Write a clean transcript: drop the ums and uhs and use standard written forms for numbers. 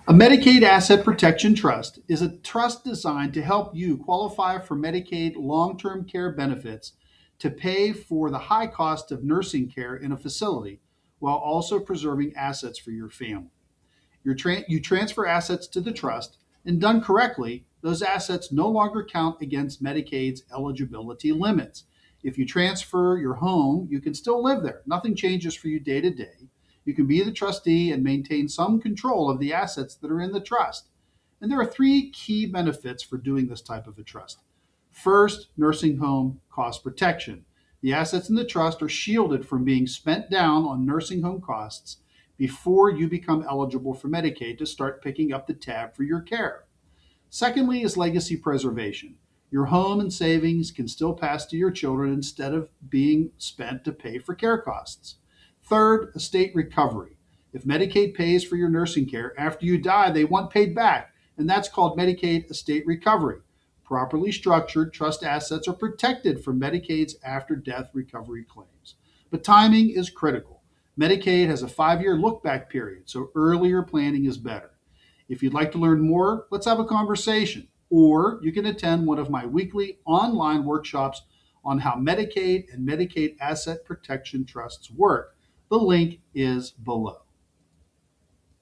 A Medicaid Asset Protection Trust is a trust designed to help you qualify for Medicaid long term care benefits to pay for the high cost of nursing care in a facility while also preserving assets for your family. You transfer assets to the trust, and done correctly, those assets no longer count against Medicaid's eligibility limits. If you transfer your home, you can still live there. Nothing changes for you day to day. You can be the trustee and maintain some control of the assets that are in the trust. And there are three key benefits for doing this type of a trust. First, nursing home cost protection. The assets in the trust are shielded from being spent down on nursing home costs before you become eligible for Medicaid to start picking up the tab for your care. Secondly, is legacy preservation. Your home and savings can still pass to your children instead of being spent to pay for care costs. Third, estate recovery. If Medicaid pays for your nursing care after you die, they want paid back, and that's called Medicaid estate recovery. Properly structured, trust assets are protected from Medicaid's after death recovery claims. But timing is critical. Medicaid has a 5 year look back period, so earlier planning is better. If you'd like to learn more, let's have a conversation. Or you can attend one of my weekly online workshops on how Medicaid and Medicaid asset protection trusts work. The link is below.